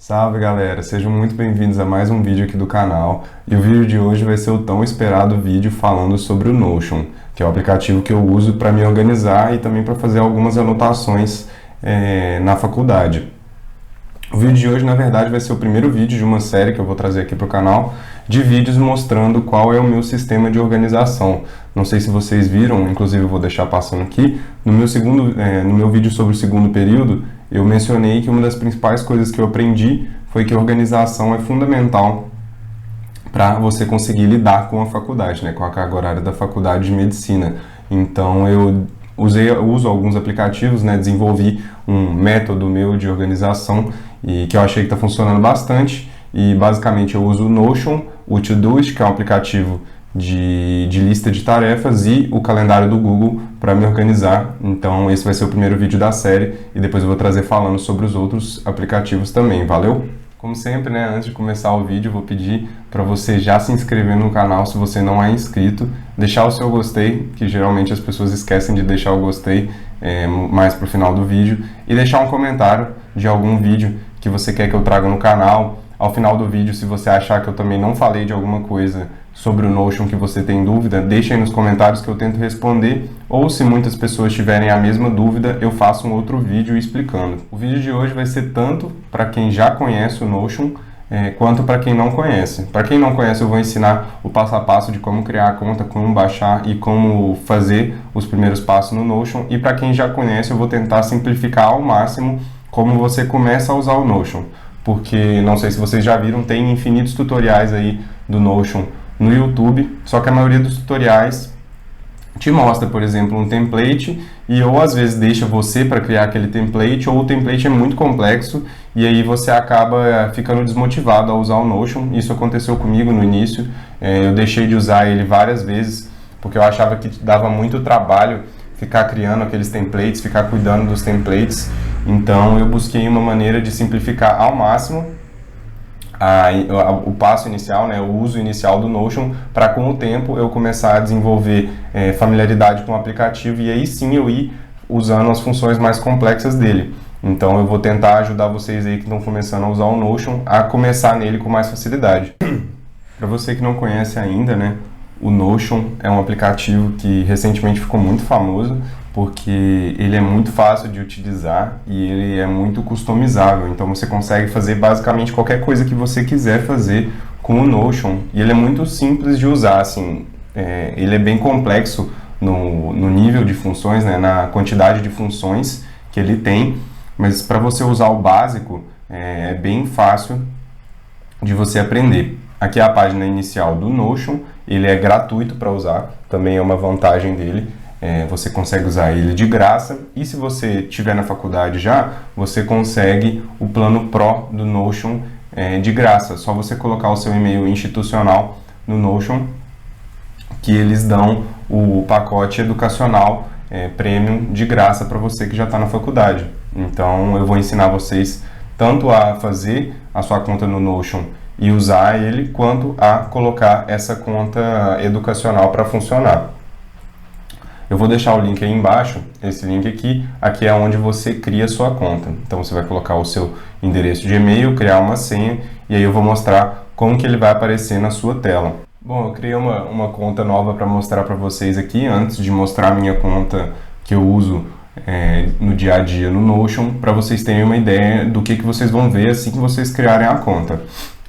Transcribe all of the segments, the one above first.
Salve galera, sejam muito bem-vindos a mais um vídeo aqui do canal. E o vídeo de hoje vai ser o tão esperado vídeo falando sobre o Notion, que é o aplicativo que eu uso para me organizar e também para fazer algumas anotações na faculdade. O vídeo de hoje, na verdade, vai ser o primeiro vídeo de uma série que eu vou trazer aqui para o canal, de vídeos mostrando qual é o meu sistema de organização. Não sei se vocês viram, inclusive eu vou deixar passando aqui, no meu vídeo sobre o segundo período, eu mencionei que uma das principais coisas que eu aprendi foi que a organização é fundamental para você conseguir lidar com a faculdade, né, com a carga horária da faculdade de medicina. Então eu uso alguns aplicativos, né, desenvolvi um método meu de organização e que eu achei que está funcionando bastante. E basicamente eu uso o Notion, o Todoist, que é um aplicativo de lista de tarefas, e o calendário do Google para me organizar. Então esse vai ser o primeiro vídeo da série e depois eu vou trazer falando sobre os outros aplicativos também, valeu? Como sempre, né, antes de começar o vídeo, eu vou pedir para você já se inscrever no canal se você não é inscrito, deixar o seu gostei, que geralmente as pessoas esquecem de deixar o gostei mais pro final do vídeo, e deixar um comentário de algum vídeo que você quer que eu traga no canal. Ao final do vídeo, se você achar que eu também não falei de alguma coisa sobre o Notion que você tem dúvida, deixa aí nos comentários que eu tento responder, ou se muitas pessoas tiverem a mesma dúvida, eu faço um outro vídeo explicando. O vídeo de hoje vai ser tanto para quem já conhece o Notion, quanto para quem não conhece. Para quem não conhece, eu vou ensinar o passo a passo de como criar a conta, como baixar e como fazer os primeiros passos no Notion. E para quem já conhece, eu vou tentar simplificar ao máximo como você começa a usar o Notion. Porque, não sei se vocês já viram, tem infinitos tutoriais aí do Notion no YouTube, só que a maioria dos tutoriais te mostra, por exemplo, um template e ou às vezes deixa você para criar aquele template, ou o template é muito complexo e aí você acaba ficando desmotivado a usar o Notion. Isso aconteceu comigo no início, eu deixei de usar ele várias vezes porque eu achava que dava muito trabalho ficar criando aqueles templates, ficar cuidando dos templates. Então eu busquei uma maneira de simplificar ao máximo o passo inicial, né, o uso inicial do Notion, para com o tempo eu começar a desenvolver familiaridade com o aplicativo e aí sim eu ir usando as funções mais complexas dele. Então eu vou tentar ajudar vocês aí que estão começando a usar o Notion a começar nele com mais facilidade. Para você que não conhece ainda, né, o Notion é um aplicativo que recentemente ficou muito famoso porque ele é muito fácil de utilizar e ele é muito customizável. Então você consegue fazer basicamente qualquer coisa que você quiser fazer com o Notion. E ele é muito simples de usar, assim, ele é bem complexo no nível de funções, né, na quantidade de funções que ele tem, mas para você usar o básico é bem fácil de você aprender. Aqui é a página inicial do Notion, ele é gratuito para usar, também é uma vantagem dele, você consegue usar ele de graça, e se você estiver na faculdade já, você consegue o plano Pro do Notion de graça, só você colocar o seu e-mail institucional no Notion, que eles dão o pacote educacional Premium de graça para você que já está na faculdade. Então eu vou ensinar vocês tanto a fazer a sua conta no Notion e usar ele, quanto a colocar essa conta educacional para funcionar. Eu vou deixar o link aí embaixo, esse link aqui é onde você cria a sua conta. Então você vai colocar o seu endereço de e-mail, criar uma senha, e aí eu vou mostrar como que ele vai aparecer na sua tela. Bom, eu criei uma conta nova para mostrar para vocês aqui, antes de mostrar a minha conta que eu uso no dia a dia no Notion, para vocês terem uma ideia do que vocês vão ver assim que vocês criarem a conta.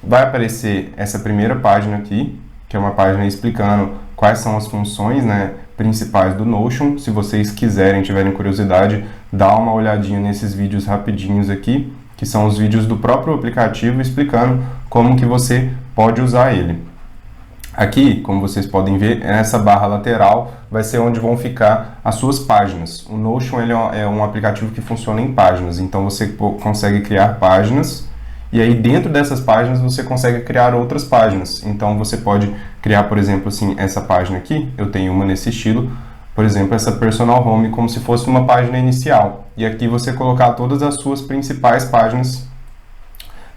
Vai aparecer essa primeira página aqui, que é uma página explicando quais são as funções, né, principais do Notion. Se vocês quiserem, tiverem curiosidade, dá uma olhadinha nesses vídeos rapidinhos aqui, que são os vídeos do próprio aplicativo explicando como que você pode usar ele. Aqui, como vocês podem ver, nessa barra lateral vai ser onde vão ficar as suas páginas. O Notion ele é um aplicativo que funciona em páginas, então você consegue criar páginas. E aí dentro dessas páginas você consegue criar outras páginas. Então você pode criar, por exemplo, assim, essa página aqui, eu tenho uma nesse estilo, por exemplo, essa Personal Home, como se fosse uma página inicial. E aqui você colocar todas as suas principais páginas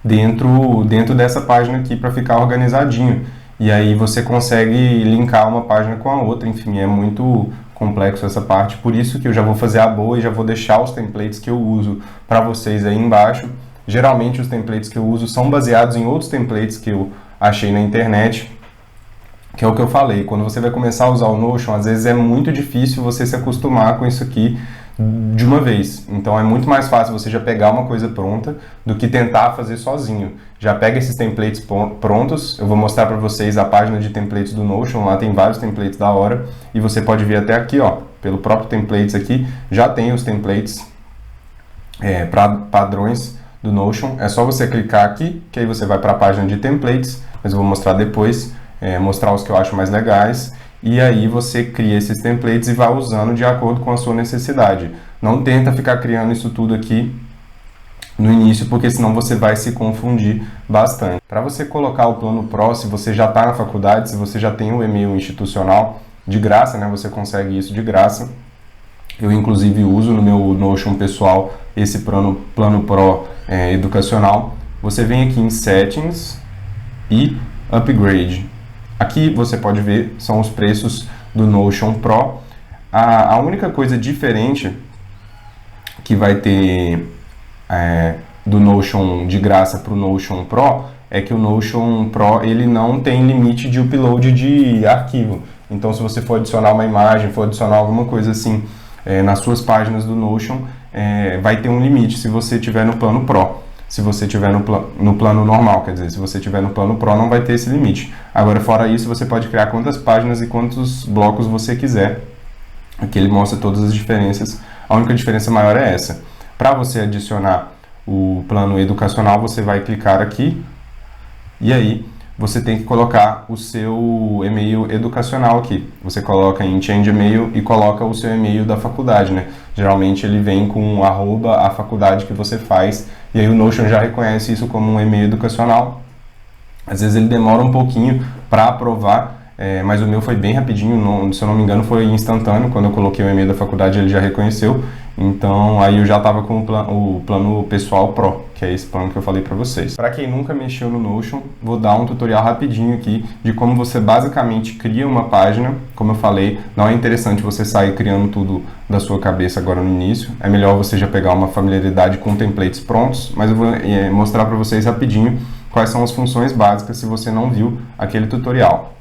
dentro dessa página aqui para ficar organizadinho. E aí você consegue linkar uma página com a outra, enfim, é muito complexo essa parte, por isso que eu já vou fazer a boa e já vou deixar os templates que eu uso para vocês aí embaixo. Geralmente os templates que eu uso são baseados em outros templates que eu achei na internet, que é o que eu falei. Quando você vai começar a usar o Notion, às vezes é muito difícil você se acostumar com isso aqui de uma vez. Então é muito mais fácil você já pegar uma coisa pronta do que tentar fazer sozinho. Já pega esses templates prontos, eu vou mostrar para vocês a página de templates do Notion, lá tem vários templates da hora, e você pode ver até aqui, ó, pelo próprio templates aqui, já tem os templates para padrões do Notion. É só você clicar aqui, que aí você vai para a página de templates, mas eu vou mostrar depois, mostrar os que eu acho mais legais, e aí você cria esses templates e vai usando de acordo com a sua necessidade. Não tenta ficar criando isso tudo aqui no início, porque senão você vai se confundir bastante. Para você colocar o plano Pro, se você já está na faculdade, se você já tem o e-mail institucional, de graça, né? Você consegue isso de graça. Eu inclusive uso no meu Notion pessoal esse plano Pro educacional. Você vem aqui em Settings e Upgrade. Aqui você pode ver, são os preços do Notion Pro. A única coisa diferente que vai ter do Notion de graça para o Notion Pro é que o Notion Pro ele não tem limite de upload de arquivo. Então, se você for adicionar uma imagem, for adicionar alguma coisa assim nas suas páginas do Notion, vai ter um limite se você tiver no plano Pro. Se você tiver no plano normal, quer dizer, se você tiver no plano Pro, não vai ter esse limite. Agora, fora isso, você pode criar quantas páginas e quantos blocos você quiser. Aqui ele mostra todas as diferenças. A única diferença maior é essa. Para você adicionar o plano educacional, você vai clicar aqui e aí você tem que colocar o seu e-mail educacional aqui. Você coloca em Change Email e coloca o seu e-mail da faculdade, né? Geralmente ele vem com @ a faculdade que você faz, e aí o Notion já reconhece isso como um e-mail educacional. Às vezes ele demora um pouquinho para aprovar, mas o meu foi bem rapidinho, se eu não me engano foi instantâneo. Quando eu coloquei o e-mail da faculdade ele já reconheceu, então aí eu já estava com o plano pessoal Pro, que é esse plano que eu falei para vocês. Para quem nunca mexeu no Notion, vou dar um tutorial rapidinho aqui de como você basicamente cria uma página. Como eu falei, não é interessante você sair criando tudo da sua cabeça agora no início, é melhor você já pegar uma familiaridade com templates prontos, mas eu vou mostrar para vocês rapidinho quais são as funções básicas se você não viu aquele tutorial.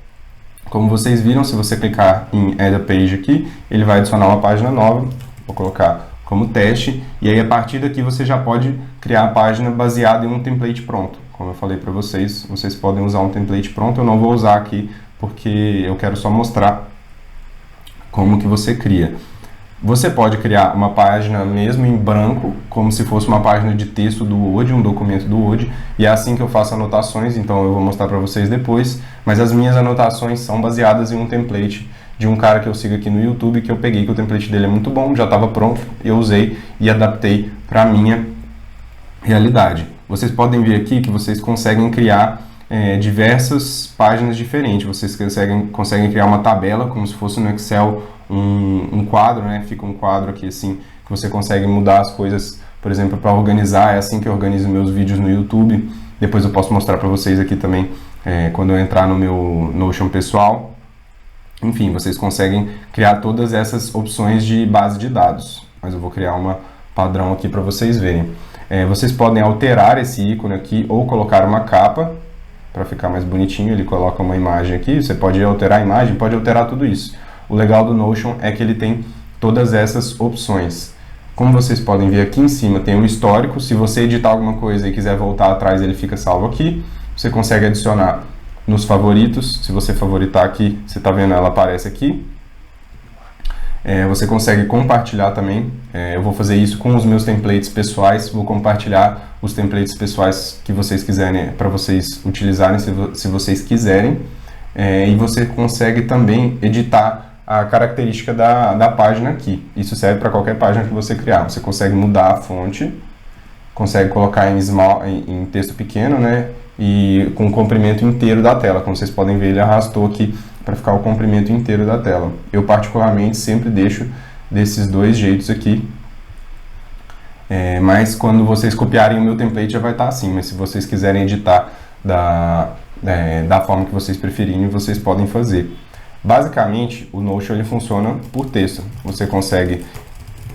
Como vocês viram, se você clicar em Add a Page aqui, ele vai adicionar uma página nova. Vou colocar como teste, e aí a partir daqui você já pode criar a página baseada em um template pronto. Como eu falei para vocês, vocês podem usar um template pronto, eu não vou usar aqui porque eu quero só mostrar como que você cria. Você pode criar uma página mesmo em branco, como se fosse uma página de texto do Word, um documento do Word, e é assim que eu faço anotações, então eu vou mostrar para vocês depois, mas as minhas anotações são baseadas em um template de um cara que eu sigo aqui no YouTube, que eu peguei, que o template dele é muito bom, já estava pronto, eu usei e adaptei para a minha realidade. Vocês podem ver aqui que vocês conseguem criar diversas páginas diferentes. Vocês conseguem criar uma tabela, como se fosse no Excel um quadro, né? Fica um quadro aqui assim, que você consegue mudar as coisas, por exemplo, para organizar. É assim que eu organizo meus vídeos no YouTube. Depois eu posso mostrar para vocês aqui também, quando eu entrar no meu Notion pessoal. Enfim, vocês conseguem criar todas essas opções de base de dados, mas eu vou criar uma padrão aqui para vocês verem. Vocês podem alterar esse ícone aqui ou colocar uma capa para ficar mais bonitinho. Ele coloca uma imagem aqui, você pode alterar a imagem, pode alterar tudo isso. O legal do Notion é que ele tem todas essas opções. Como vocês podem ver aqui em cima tem o histórico. Se você editar alguma coisa e quiser voltar atrás, ele fica salvo aqui. Você consegue adicionar nos favoritos. Se você favoritar aqui, você está vendo, ela aparece aqui. Você consegue compartilhar também. Eu vou fazer isso com os meus templates pessoais. Vou compartilhar os templates pessoais que vocês quiserem, para vocês utilizarem se vocês quiserem. E você consegue também editar a característica da página aqui. Isso serve para qualquer página que você criar. Você consegue mudar a fonte, consegue colocar em texto pequeno, né? E com o comprimento inteiro da tela. Como vocês podem ver, ele arrastou aqui para ficar o comprimento inteiro da tela. Eu particularmente sempre deixo desses dois jeitos aqui. Mas quando vocês copiarem o meu template já vai estar assim. Mas se vocês quiserem editar da forma que vocês preferirem, vocês podem fazer. Basicamente, o Notion ele funciona por texto. Você consegue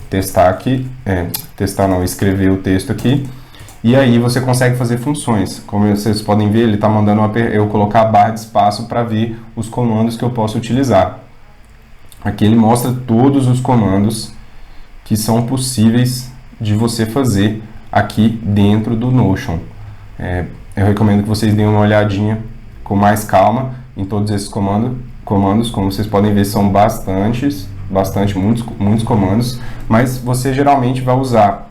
testar aqui, escrever o texto aqui, E aí você consegue fazer funções. Como vocês podem ver, ele está mandando eu colocar a barra de espaço para ver os comandos que eu posso utilizar. Aqui ele mostra todos os comandos que são possíveis de você fazer aqui dentro do Notion. Eu recomendo que vocês deem uma olhadinha com mais calma em todos esses comandos. Como vocês podem ver, são muitos comandos, mas você geralmente vai usar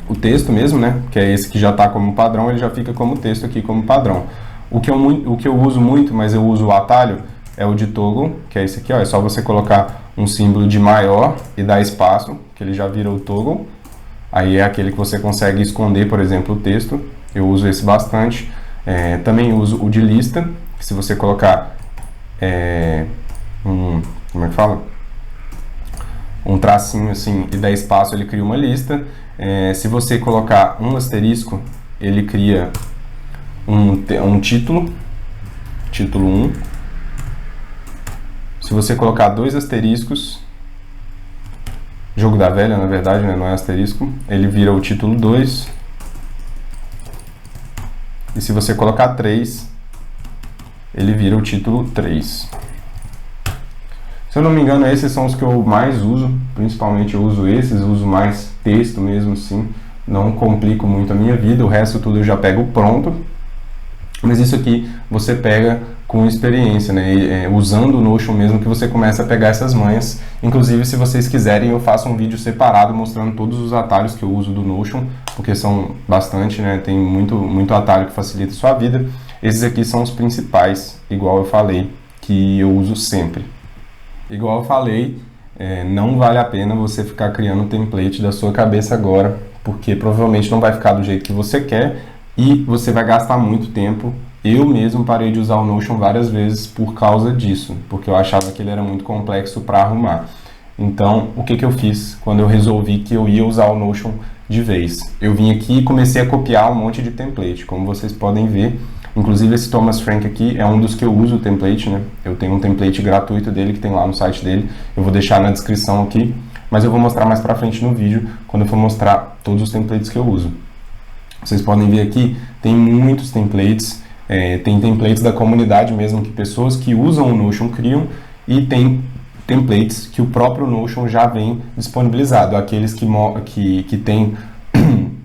o texto mesmo, né? Que é esse que já está como padrão, ele já fica como texto aqui como padrão. O que eu uso muito, mas eu uso o atalho, é o de toggle, que é esse aqui, ó. É só você colocar um símbolo de maior e dar espaço, que ele já vira o toggle. Aí é aquele que você consegue esconder, por exemplo, o texto. Eu uso esse bastante. Também uso o de lista, que se você colocar como é que fala? Um tracinho assim e der espaço, ele cria uma lista. Se você colocar um asterisco, ele cria um título 1. Se você colocar 2 asteriscos, jogo da velha, na verdade, né? Não é asterisco, ele vira o título 2. E se você colocar 3, ele vira o título 3. Se eu não me engano, esses são os que eu mais uso. Principalmente eu uso esses, uso mais texto mesmo, sim. Não complico muito a minha vida, o resto tudo eu já pego pronto. Mas isso aqui você pega com experiência, né? Usando o Notion mesmo que você começa a pegar essas manhas. Inclusive, se vocês quiserem, eu faço um vídeo separado mostrando todos os atalhos que eu uso do Notion, porque são bastante, né? Tem muito atalho que facilita a sua vida. Esses aqui são os principais, igual eu falei, que eu uso sempre. Igual eu falei, não vale a pena você ficar criando um template da sua cabeça agora, porque provavelmente não vai ficar do jeito que você quer e você vai gastar muito tempo. Eu mesmo parei de usar o Notion várias vezes por causa disso, porque eu achava que ele era muito complexo para arrumar. Então, o que eu fiz quando eu resolvi que eu ia usar o Notion de vez? Eu vim aqui e comecei a copiar um monte de template, como vocês podem ver. Inclusive esse Thomas Frank aqui é um dos que eu uso o template, né? Eu tenho um template gratuito dele que tem lá no site dele. Eu vou deixar na descrição aqui, mas eu vou mostrar mais pra frente no vídeo, quando eu for mostrar todos os templates que eu uso. Vocês podem ver aqui, tem muitos templates. Tem templates da comunidade mesmo, que pessoas que usam o Notion criam, e tem templates que o próprio Notion já vem disponibilizado. Aqueles que tem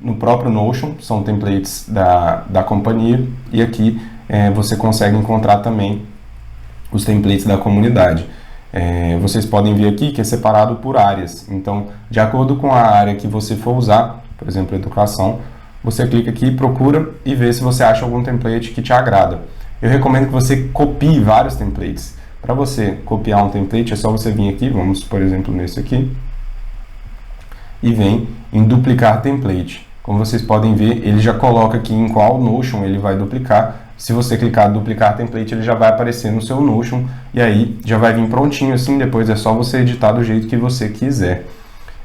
no próprio Notion, são templates da companhia, e aqui você consegue encontrar também os templates da comunidade. Vocês podem ver aqui que é separado por áreas. Então, de acordo com a área que você for usar, por exemplo, educação, você clica aqui, procura e vê se você acha algum template que te agrada. Eu recomendo que você copie vários templates. Para você copiar um template, é só você vir aqui, vamos, por exemplo, nesse aqui, e vem em duplicar template. Como vocês podem ver, ele já coloca aqui em qual Notion ele vai duplicar. Se você clicar em duplicar template, ele já vai aparecer no seu Notion, e aí já vai vir prontinho assim, depois é só você editar do jeito que você quiser.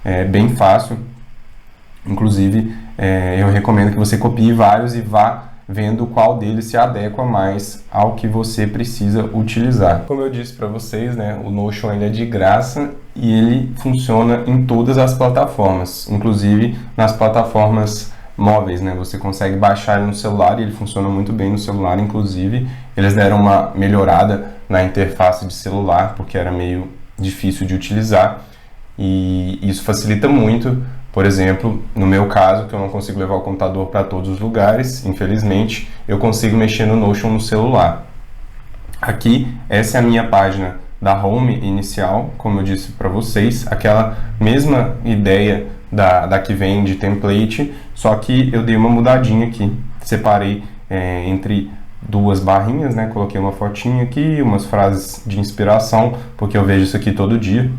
É bem fácil. Inclusive, eu recomendo que você copie vários e vá vendo qual deles se adequa mais ao que você precisa utilizar. Como eu disse para vocês, né, o Notion ele é de graça e ele funciona em todas as plataformas, inclusive nas plataformas móveis, né? Você consegue baixar ele no celular e ele funciona muito bem no celular. Inclusive, eles deram uma melhorada na interface de celular, porque era meio difícil de utilizar, e isso facilita muito. Por exemplo, no meu caso, que eu não consigo levar o computador para todos os lugares, infelizmente, eu consigo mexer no Notion no celular. Aqui, essa é a minha página da home inicial, como eu disse para vocês, aquela mesma ideia da que vem de template, só que eu dei uma mudadinha aqui, separei entre duas barrinhas, né? Coloquei uma fotinha aqui, umas frases de inspiração, porque eu vejo isso aqui todo dia.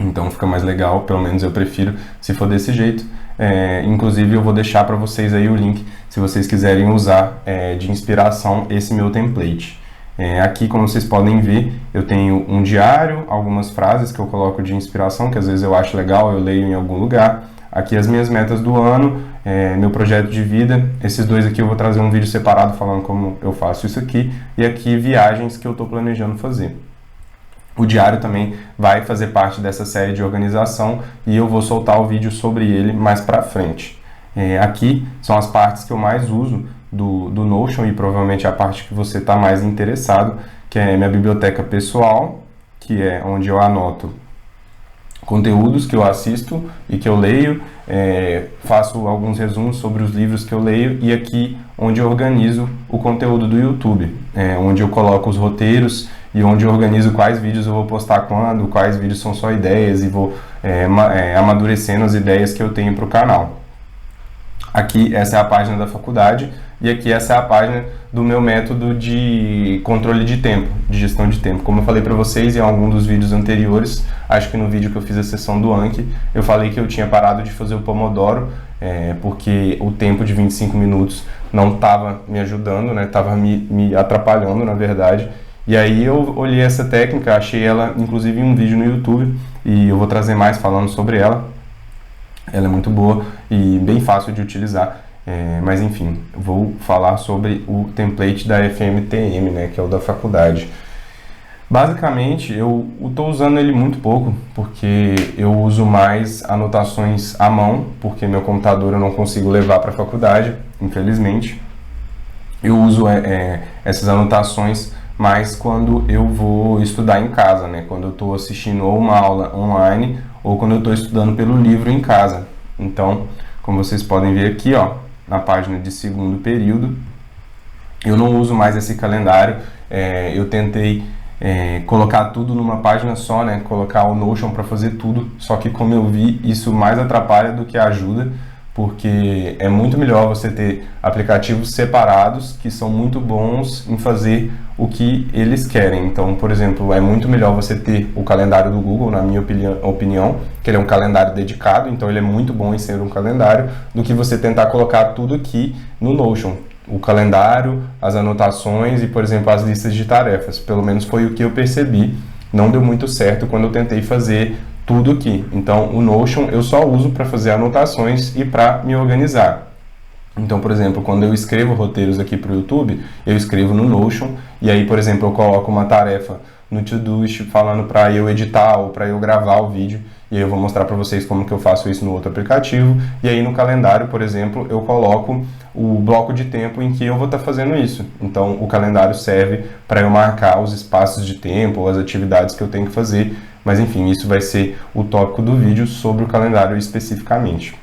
Então fica mais legal, pelo menos eu prefiro se for desse jeito. Inclusive eu vou deixar para vocês aí o link, se vocês quiserem usar de inspiração esse meu template. Aqui, como vocês podem ver, eu tenho um diário, algumas frases que eu coloco de inspiração, que às vezes eu acho legal, eu leio em algum lugar. Aqui as minhas metas do ano, meu projeto de vida. Esses dois aqui eu vou trazer um vídeo separado falando como eu faço isso aqui. E aqui viagens que eu estou planejando fazer. O diário também vai fazer parte dessa série de organização e eu vou soltar o vídeo sobre ele mais pra frente. Aqui são as partes que eu mais uso do Notion e provavelmente a parte que você está mais interessado, que é minha biblioteca pessoal, que é onde eu anoto conteúdos que eu assisto e que eu leio, faço alguns resumos sobre os livros que eu leio, e aqui onde eu organizo o conteúdo do YouTube, onde eu coloco os roteiros e onde eu organizo quais vídeos eu vou postar quando, quais vídeos são só ideias, e vou amadurecendo as ideias que eu tenho para o canal. Aqui essa é a página da faculdade e aqui essa é a página do meu método de controle de tempo, de gestão de tempo. Como eu falei para vocês em algum dos vídeos anteriores, acho que no vídeo que eu fiz a sessão do Anki, eu falei que eu tinha parado de fazer o Pomodoro, porque o tempo de 25 minutos não estava me ajudando, né? Estava me atrapalhando, na verdade. E aí eu olhei essa técnica, achei ela inclusive em um vídeo no YouTube e eu vou trazer mais falando sobre ela. Ela é muito boa e bem fácil de utilizar, mas enfim, vou falar sobre o template da FMTM, né, que é o da faculdade. Basicamente, eu estou usando ele muito pouco, porque eu uso mais anotações à mão, porque meu computador eu não consigo levar para a faculdade, infelizmente. Eu uso essas anotações mais quando eu vou estudar em casa, né, quando eu estou assistindo ou uma aula online, ou quando eu estou estudando pelo livro em casa. Então, como vocês podem ver aqui, ó, na página de segundo período, eu não uso mais esse calendário. Eu tentei colocar tudo numa página só, né, colocar o Notion para fazer tudo, só que como eu vi, isso mais atrapalha do que ajuda, porque é muito melhor você ter aplicativos separados que são muito bons em fazer o que eles querem. Então, por exemplo, é muito melhor você ter o calendário do Google, na minha opinião, que ele é um calendário dedicado, então ele é muito bom em ser um calendário, do que você tentar colocar tudo aqui no Notion. O calendário, as anotações e, por exemplo, as listas de tarefas. Pelo menos foi o que eu percebi. Não deu muito certo quando eu tentei fazer tudo aqui. Então, o Notion eu só uso para fazer anotações e para me organizar. Então, por exemplo, quando eu escrevo roteiros aqui para o YouTube, eu escrevo no Notion e aí, por exemplo, eu coloco uma tarefa no Todoist falando para eu editar ou para eu gravar o vídeo, e aí eu vou mostrar para vocês como que eu faço isso no outro aplicativo. E aí no calendário, por exemplo, eu coloco o bloco de tempo em que eu vou estar fazendo isso. Então, o calendário serve para eu marcar os espaços de tempo ou as atividades que eu tenho que fazer. Mas enfim, isso vai ser o tópico do vídeo sobre o calendário especificamente.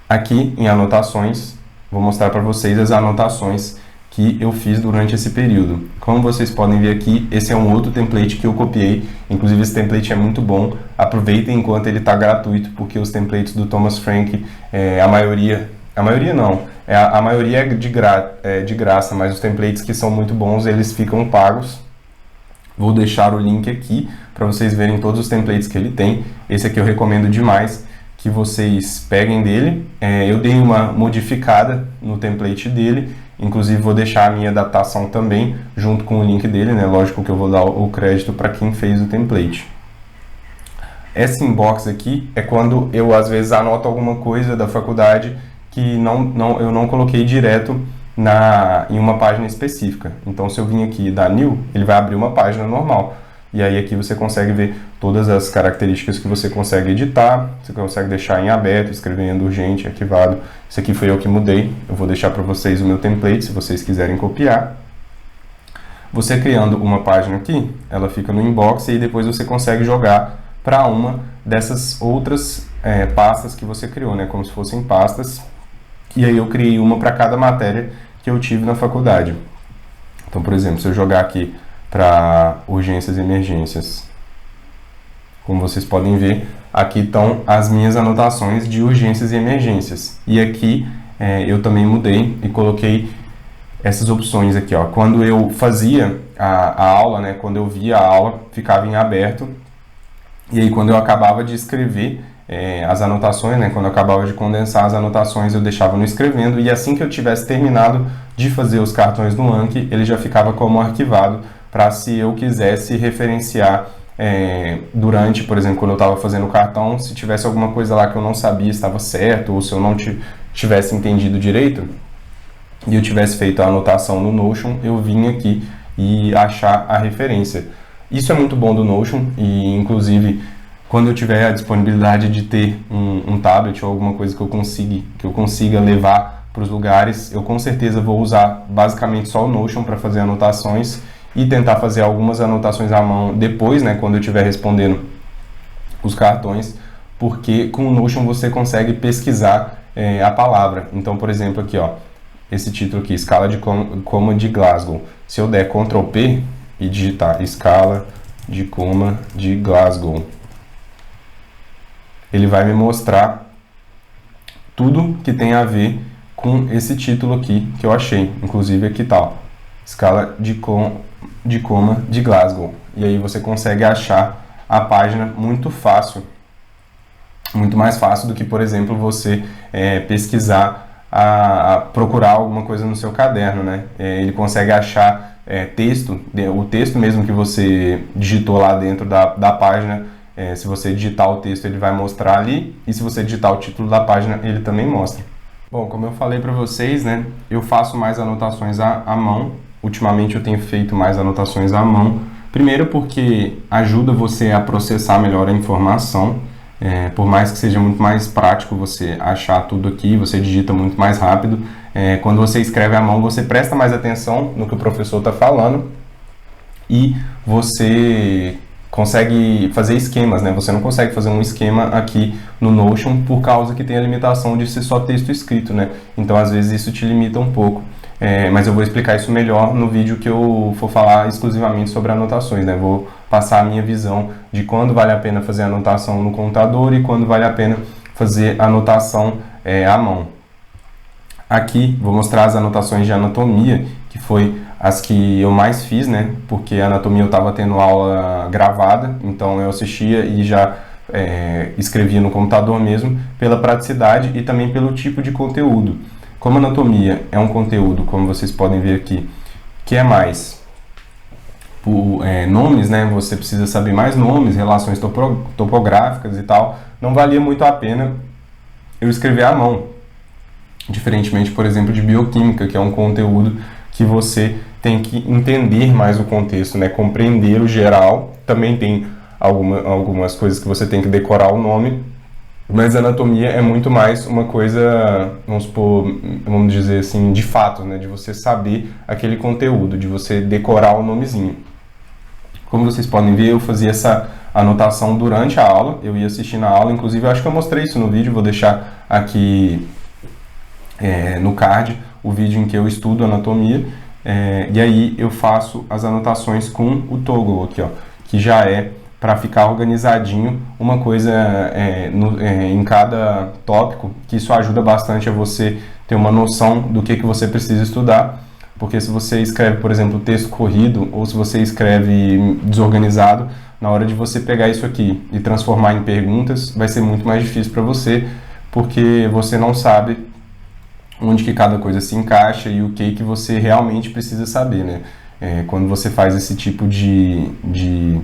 Aqui em anotações, vou mostrar para vocês as anotações que eu fiz durante esse período. Como vocês podem ver aqui, esse é um outro template que eu copiei. Inclusive esse template é muito bom. Aproveitem enquanto ele está gratuito, porque os templates do Thomas Frank, a maioria não, a maioria é de graça, mas os templates que são muito bons, eles ficam pagos. Vou deixar o link aqui para vocês verem todos os templates que ele tem. Esse aqui eu recomendo demais que vocês peguem dele. Eu dei uma modificada no template dele, inclusive vou deixar a minha adaptação também junto com o link dele, né? Lógico que eu vou dar o crédito para quem fez o template. Essa inbox aqui é quando eu às vezes anoto alguma coisa da faculdade que eu não coloquei direto em uma página específica. Então, se eu vim aqui dar new, ele vai abrir uma página normal. E aí aqui você consegue ver todas as características que você consegue editar, você consegue deixar em aberto, escrevendo urgente, arquivado. Isso aqui foi eu que mudei. Eu vou deixar para vocês o meu template, se vocês quiserem copiar. Você criando uma página aqui, ela fica no inbox e depois você consegue jogar para uma dessas outras pastas que você criou, né? Como se fossem pastas. E aí eu criei uma para cada matéria que eu tive na faculdade. Então, por exemplo, se eu jogar aqui para urgências e emergências, como vocês podem ver, aqui estão as minhas anotações de urgências e emergências. E aqui eu também mudei e coloquei essas opções aqui, ó. Quando eu fazia a aula, né, quando eu via a aula, ficava em aberto. E aí quando eu acabava de escrever as anotações, né, quando eu acabava de condensar as anotações, eu deixava no escrevendo, e assim que eu tivesse terminado de fazer os cartões do Anki, ele já ficava como arquivado, para se eu quisesse referenciar durante, por exemplo, quando eu estava fazendo o cartão, se tivesse alguma coisa lá que eu não sabia estava certo, ou se eu não tivesse entendido direito, e eu tivesse feito a anotação no Notion, eu vim aqui e achar a referência. Isso é muito bom do Notion, e inclusive Quando eu tiver a disponibilidade de ter um tablet ou alguma coisa que eu consiga levar para os lugares, eu com certeza vou usar basicamente só o Notion para fazer anotações e tentar fazer algumas anotações à mão depois, né, quando eu estiver respondendo os cartões, porque com o Notion você consegue pesquisar a palavra. Então, por exemplo, aqui, ó, esse título aqui, Escala de Coma de Glasgow. Se eu der Ctrl P e digitar Escala de Coma de Glasgow, ele vai me mostrar tudo que tem a ver com esse título aqui que eu achei. Inclusive aqui tá, Escala de Coma de Glasgow. E aí você consegue achar a página muito fácil, muito mais fácil do que, por exemplo, você pesquisar, procurar alguma coisa no seu caderno, né? Ele consegue achar texto, o texto mesmo que você digitou lá dentro da página. Se você digitar o texto, ele vai mostrar ali, e se você digitar o título da página, ele também mostra. Bom, como eu falei para vocês, né, eu faço mais anotações à mão. Ultimamente eu tenho feito mais anotações à mão. Primeiro porque ajuda você a processar melhor a informação. Por mais que seja muito mais prático você achar tudo aqui, você digita muito mais rápido. Quando você escreve à mão, você presta mais atenção no que o professor está falando e você consegue fazer esquemas, né? Você não consegue fazer um esquema aqui no Notion por causa que tem a limitação de ser só texto escrito, né? Então, às vezes, isso te limita um pouco. Mas eu vou explicar isso melhor no vídeo que eu for falar exclusivamente sobre anotações, né? Vou passar a minha visão de quando vale a pena fazer anotação no computador e quando vale a pena fazer anotação à mão. Aqui vou mostrar as anotações de anatomia, que foi as que eu mais fiz, né? Porque a anatomia eu estava tendo aula gravada, então eu assistia e já escrevia no computador mesmo, pela praticidade e também pelo tipo de conteúdo. Como anatomia é um conteúdo, como vocês podem ver aqui, que é mais por nomes, né? Você precisa saber mais nomes, relações topográficas e tal. Não valia muito a pena eu escrever à mão. Diferentemente, por exemplo, de bioquímica, que é um conteúdo que você tem que entender mais o contexto, né? Compreender o geral. Também tem algumas coisas que você tem que decorar o nome, mas a anatomia é muito mais uma coisa, vamos dizer assim, de fato, né? De você saber aquele conteúdo, de você decorar o nomezinho. Como vocês podem ver, eu fazia essa anotação durante a aula, eu ia assistindo a aula, inclusive eu acho que eu mostrei isso no vídeo, vou deixar aqui no card o vídeo em que eu estudo anatomia, e aí eu faço as anotações com o toggle aqui, ó, que já é para ficar organizadinho uma coisa em cada tópico, que isso ajuda bastante a você ter uma noção do que você precisa estudar, porque se você escreve, por exemplo, texto corrido, ou se você escreve desorganizado, na hora de você pegar isso aqui e transformar em perguntas, vai ser muito mais difícil para você, porque você não sabe onde que cada coisa se encaixa e o que você realmente precisa saber, né? Quando você faz esse tipo de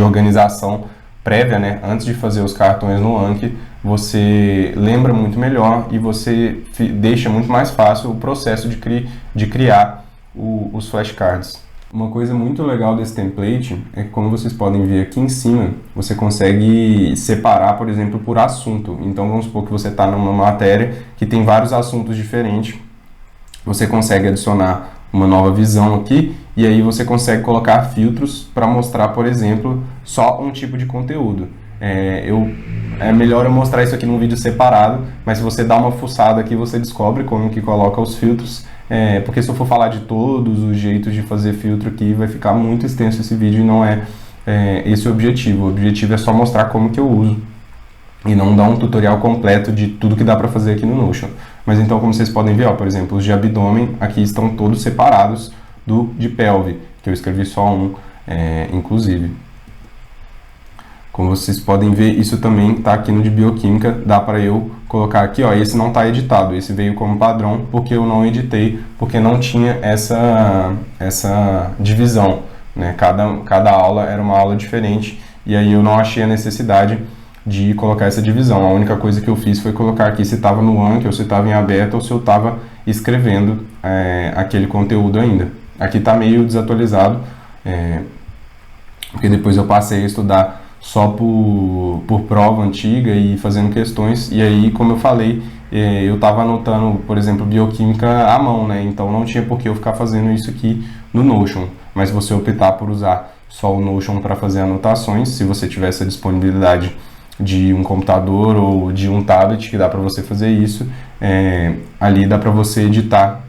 organização prévia, né? Antes de fazer os cartões no Anki, você lembra muito melhor e você deixa muito mais fácil o processo de criar os flashcards. Uma coisa muito legal desse template é que, como vocês podem ver aqui em cima, você consegue separar, por exemplo, por assunto. Então, vamos supor que você está numa matéria que tem vários assuntos diferentes. Você consegue adicionar uma nova visão aqui e aí você consegue colocar filtros para mostrar, por exemplo, só um tipo de conteúdo. É melhor eu mostrar isso aqui num vídeo separado, mas se você dá uma fuçada aqui, você descobre como que coloca os filtros. Porque se eu for falar de todos os jeitos de fazer filtro aqui, vai ficar muito extenso esse vídeo e não é esse o objetivo. O objetivo é só mostrar como que eu uso e não dar um tutorial completo de tudo que dá para fazer aqui no Notion. Mas então, como vocês podem ver, ó, por exemplo, os de abdômen aqui estão todos separados do de pelve, que eu escrevi só um, inclusive. Como vocês podem ver, isso também está aqui no de bioquímica, dá para eu colocar aqui, ó, esse não está editado, esse veio como padrão porque eu não editei, porque não tinha essa divisão, né? Cada aula era uma aula diferente e aí eu não achei a necessidade de colocar essa divisão. A única coisa que eu fiz foi colocar aqui se estava no Anki, ou se estava em aberto, ou se eu estava escrevendo aquele conteúdo ainda. Aqui está meio desatualizado, porque depois eu passei a estudar só por prova antiga e fazendo questões. E aí, como eu falei, eu estava anotando, por exemplo, bioquímica à mão, né? Então não tinha por que eu ficar fazendo isso aqui no Notion. Mas se você optar por usar só o Notion para fazer anotações, se você tiver essa disponibilidade de um computador ou de um tablet que dá para você fazer isso, ali dá para você editar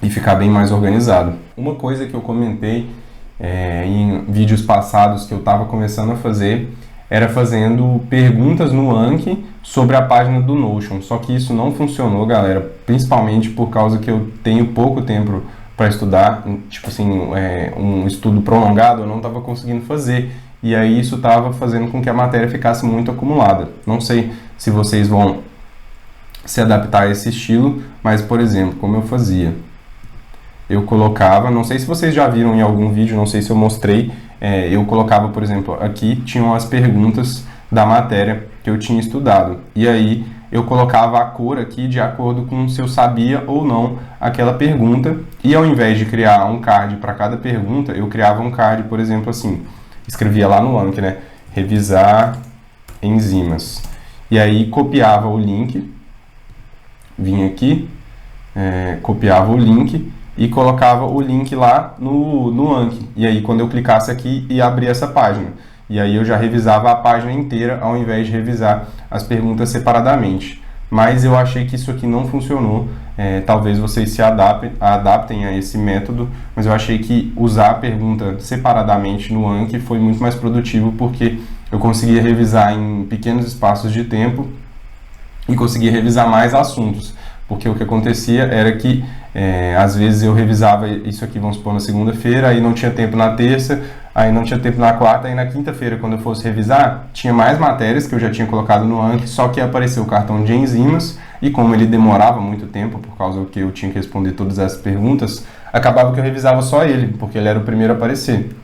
e ficar bem mais organizado. Uma coisa que eu comentei em vídeos passados que eu estava começando a fazer era fazendo perguntas no Anki sobre a página do Notion, só que isso não funcionou, galera, principalmente por causa que eu tenho pouco tempo para estudar, tipo assim, um estudo prolongado eu não estava conseguindo fazer, e aí isso estava fazendo com que a matéria ficasse muito acumulada. Não sei se vocês vão se adaptar a esse estilo, mas, por exemplo, como eu fazia? Eu colocava, não sei se vocês já viram em algum vídeo, não sei se eu mostrei, eu colocava, por exemplo, aqui tinham as perguntas da matéria que eu tinha estudado, e aí eu colocava a cor aqui de acordo com se eu sabia ou não aquela pergunta, e ao invés de criar um card para cada pergunta, eu criava um card, por exemplo, assim, escrevia lá no Anki, né, revisar enzimas, e aí copiava o link, vinha aqui, copiava o link, e colocava o link lá no Anki. E aí, quando eu clicasse aqui, ia abrir essa página. E aí eu já revisava a página inteira, ao invés de revisar as perguntas separadamente. Mas eu achei que isso aqui não funcionou. Talvez vocês se adaptem a esse método, mas eu achei que usar a pergunta separadamente no Anki foi muito mais produtivo, porque eu conseguia revisar em pequenos espaços de tempo e conseguia revisar mais assuntos. Porque o que acontecia era que, às vezes eu revisava isso aqui, vamos supor, na segunda-feira, aí não tinha tempo na terça, aí não tinha tempo na quarta, aí na quinta-feira, quando eu fosse revisar, tinha mais matérias que eu já tinha colocado no Anki, só que apareceu o cartão de enzimas, e como ele demorava muito tempo, por causa que eu tinha que responder todas essas perguntas, acabava que eu revisava só ele, porque ele era o primeiro a aparecer.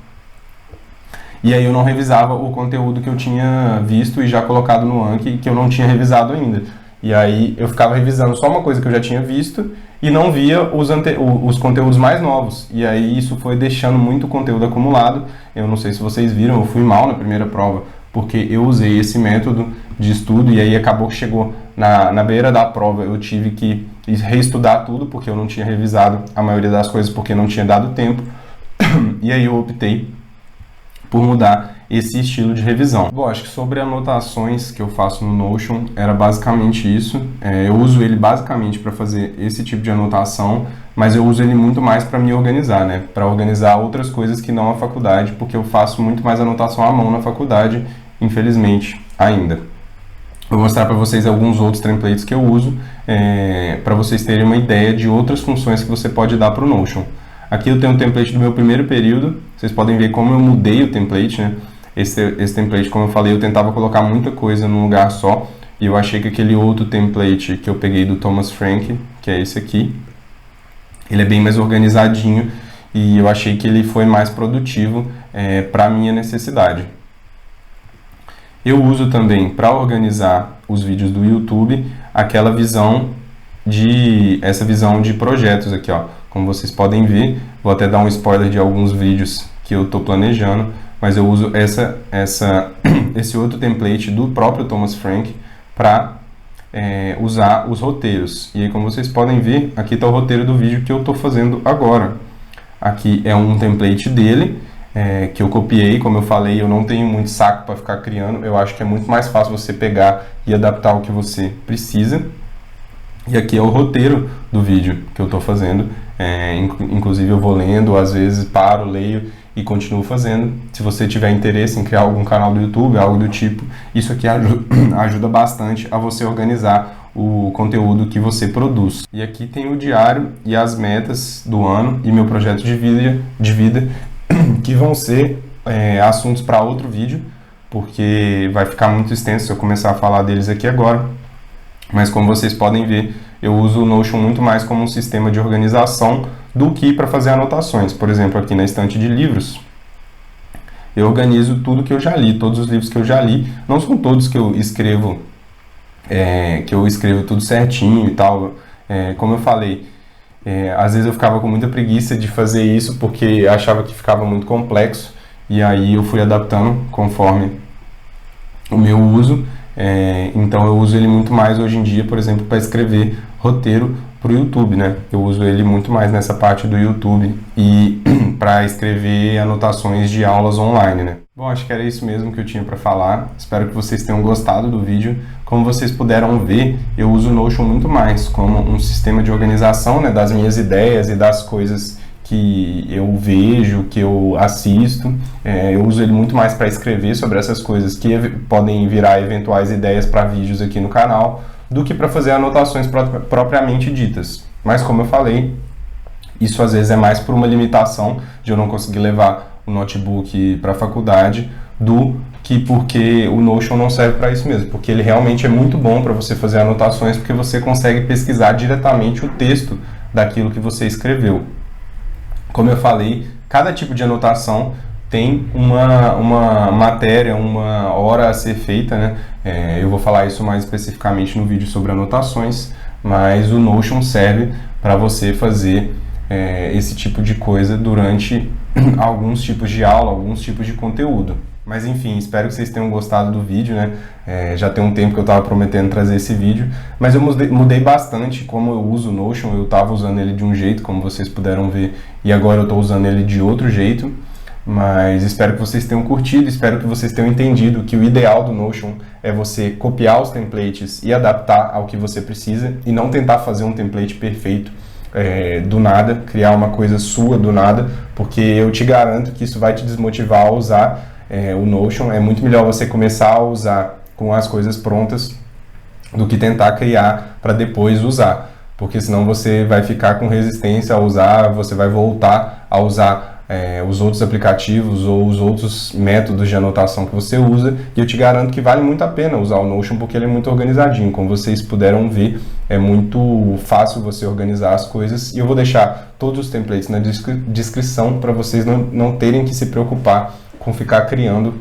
E aí eu não revisava o conteúdo que eu tinha visto e já colocado no Anki, que eu não tinha revisado ainda. E aí eu ficava revisando só uma coisa que eu já tinha visto e não via os conteúdos mais novos. E aí isso foi deixando muito conteúdo acumulado. Eu não sei se vocês viram, eu fui mal na primeira prova, porque eu usei esse método de estudo e aí acabou que chegou na beira da prova. Eu tive que reestudar tudo, porque eu não tinha revisado a maioria das coisas, porque não tinha dado tempo. E aí eu optei por mudar esse estilo de revisão. Bom, acho que sobre anotações que eu faço no Notion era basicamente isso. Eu uso ele basicamente para fazer esse tipo de anotação, mas eu uso ele muito mais para me organizar, né? Para organizar outras coisas que não a faculdade, porque eu faço muito mais anotação à mão na faculdade, infelizmente, ainda. Vou mostrar para vocês alguns outros templates que eu uso, para vocês terem uma ideia de outras funções que você pode dar para o Notion. Aqui eu tenho um template do meu primeiro período, vocês podem ver como eu mudei o template, né? Esse template, como eu falei, eu tentava colocar muita coisa num lugar só, e eu achei que aquele outro template que eu peguei do Thomas Frank, que é esse aqui, ele é bem mais organizadinho, e eu achei que ele foi mais produtivo para a minha necessidade. Eu uso também, para organizar os vídeos do YouTube, essa visão de projetos aqui, ó. Como vocês podem ver, vou até dar um spoiler de alguns vídeos que eu estou planejando, mas eu uso esse outro template do próprio Thomas Frank para usar os roteiros. E aí, como vocês podem ver, aqui está o roteiro do vídeo que eu estou fazendo agora. Aqui é um template dele, que eu copiei. Como eu falei, eu não tenho muito saco para ficar criando. Eu acho que é muito mais fácil você pegar e adaptar o que você precisa. E aqui é o roteiro do vídeo que eu estou fazendo. Inclusive eu vou lendo, às vezes paro, leio e continuo fazendo. Se você tiver interesse em criar algum canal do YouTube, algo do tipo, isso aqui ajuda bastante a você organizar o conteúdo que você produz. E aqui tem o diário e as metas do ano e meu projeto de vida que vão ser assuntos para outro vídeo, porque vai ficar muito extenso se eu começar a falar deles aqui agora. Mas como vocês podem ver, eu uso o Notion muito mais como um sistema de organização do que para fazer anotações. Por exemplo, aqui na estante de livros, eu organizo tudo que eu já li, todos os livros que eu já li. Não são todos que eu escrevo tudo certinho e tal. Como eu falei, às vezes eu ficava com muita preguiça de fazer isso porque achava que ficava muito complexo. e aí eu fui adaptando conforme o meu uso. Então eu uso ele muito mais hoje em dia, por exemplo, para escrever roteiro para o YouTube, né? Eu uso ele muito mais nessa parte do YouTube e para escrever anotações de aulas online, né? Bom, acho que era isso mesmo que eu tinha para falar. Espero que vocês tenham gostado do vídeo. Como vocês puderam ver, eu uso o Notion muito mais como um sistema de organização, né, das minhas ideias e das coisas que eu vejo, que eu assisto. Eu uso ele muito mais para escrever sobre essas coisas que podem virar eventuais ideias para vídeos aqui no canal, do que para fazer anotações propriamente ditas. Mas como eu falei, isso às vezes é mais por uma limitação de eu não conseguir levar o notebook para a faculdade, do que porque o Notion não serve para isso mesmo, porque ele realmente é muito bom para você fazer anotações, porque você consegue pesquisar diretamente o texto daquilo que você escreveu. Como eu falei, cada tipo de anotação tem uma matéria, uma hora a ser feita, né? Eu vou falar isso mais especificamente no vídeo sobre anotações, mas o Notion serve para você fazer esse tipo de coisa durante alguns tipos de aula, alguns tipos de conteúdo. Mas enfim, espero que vocês tenham gostado do vídeo, né? Já tem um tempo que eu estava prometendo trazer esse vídeo, mas eu mudei bastante como eu uso o Notion. Eu estava usando ele de um jeito, como vocês puderam ver, e agora eu estou usando ele de outro jeito. Mas espero que vocês tenham curtido, espero que vocês tenham entendido que o ideal do Notion é você copiar os templates e adaptar ao que você precisa, e não tentar fazer um template perfeito do nada, criar uma coisa sua do nada, porque eu te garanto que isso vai te desmotivar a usar o Notion. É muito melhor você começar a usar com as coisas prontas do que tentar criar para depois usar, porque senão você vai ficar com resistência a usar, você vai voltar a usar os outros aplicativos ou os outros métodos de anotação que você usa, e eu te garanto que vale muito a pena usar o Notion, porque ele é muito organizadinho. Como vocês puderam ver, é muito fácil você organizar as coisas, e eu vou deixar todos os templates na descrição para vocês não terem que se preocupar com ficar criando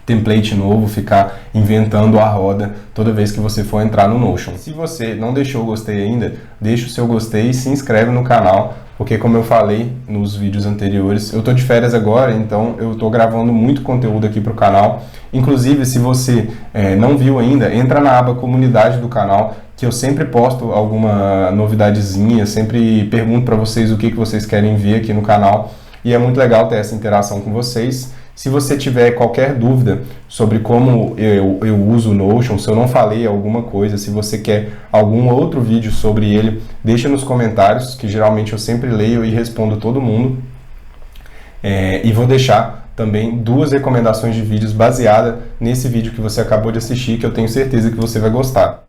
template novo, ficar inventando a roda toda vez que você for entrar no Notion. Se você não deixou o gostei ainda, deixa o seu gostei e se inscreve no canal, porque como eu falei nos vídeos anteriores, eu tô de férias agora, então eu tô gravando muito conteúdo aqui pro canal. Inclusive, se você não viu ainda, entra na aba comunidade do canal, que eu sempre posto alguma novidadezinha, sempre pergunto para vocês o que vocês querem ver aqui no canal, e é muito legal ter essa interação com vocês. Se você tiver qualquer dúvida sobre como eu uso o Notion, se eu não falei alguma coisa, se você quer algum outro vídeo sobre ele, deixa nos comentários, que geralmente eu sempre leio e respondo todo mundo. E vou deixar também 2 recomendações de vídeos baseadas nesse vídeo que você acabou de assistir, que eu tenho certeza que você vai gostar.